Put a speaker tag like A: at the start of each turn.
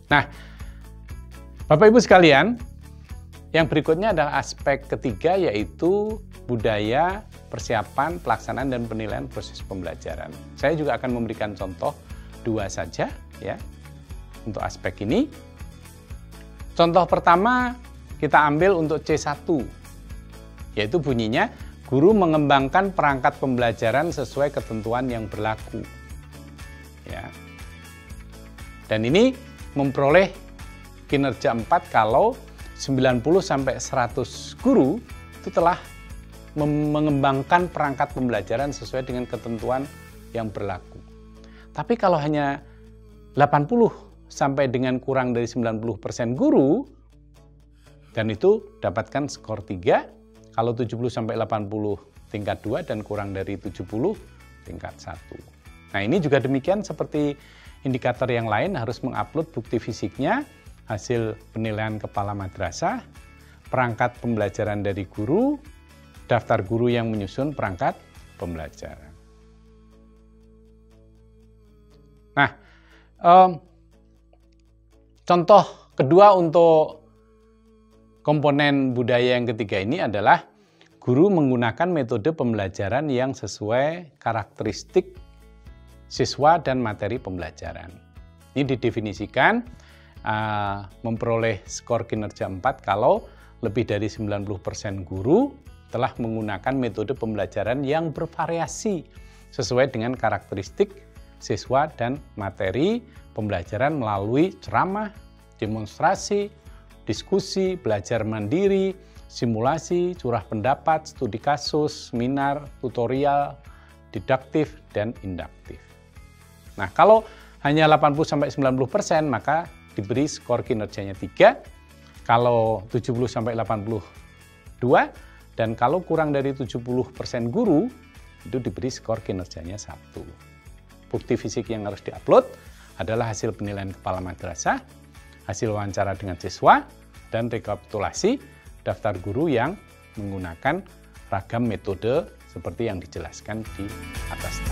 A: Nah, Bapak Ibu sekalian, yang berikutnya adalah aspek ketiga, yaitu budaya, persiapan, pelaksanaan, dan penilaian proses pembelajaran. Saya juga akan memberikan contoh 2 saja ya untuk aspek ini. Contoh pertama kita ambil untuk C1, yaitu bunyinya guru mengembangkan perangkat pembelajaran sesuai ketentuan yang berlaku. Ya. Dan ini memperoleh kinerja 4 kalau 90-100 guru itu telah mengembangkan perangkat pembelajaran sesuai dengan ketentuan yang berlaku. Tapi kalau hanya 80 sampai dengan kurang dari 90% guru, dan itu dapatkan skor 3, kalau 70-80 tingkat 2 dan kurang dari 70 tingkat 1. Nah, ini juga demikian seperti indikator yang lain, harus mengupload bukti fisiknya, hasil penilaian kepala madrasah, perangkat pembelajaran dari guru, daftar guru yang menyusun perangkat pembelajaran. Nah, contoh kedua untuk komponen budaya yang ketiga ini adalah guru menggunakan metode pembelajaran yang sesuai karakteristik siswa dan materi pembelajaran. Ini didefinisikan memperoleh skor kinerja 4 kalau lebih dari 90% guru telah menggunakan metode pembelajaran yang bervariasi sesuai dengan karakteristik siswa dan materi pembelajaran melalui ceramah, demonstrasi, diskusi, belajar mandiri, simulasi, curah pendapat, studi kasus, seminar, tutorial, didaktif, dan induktif. Nah, kalau hanya 80-90% maka diberi skor kinerjanya 3, kalau 70-82, dan kalau kurang dari 70% guru itu diberi skor kinerjanya 1. Bukti fisik yang harus diupload adalah hasil penilaian kepala madrasah, hasil wawancara dengan siswa, dan rekapitulasi daftar guru yang menggunakan ragam metode seperti yang dijelaskan di atas.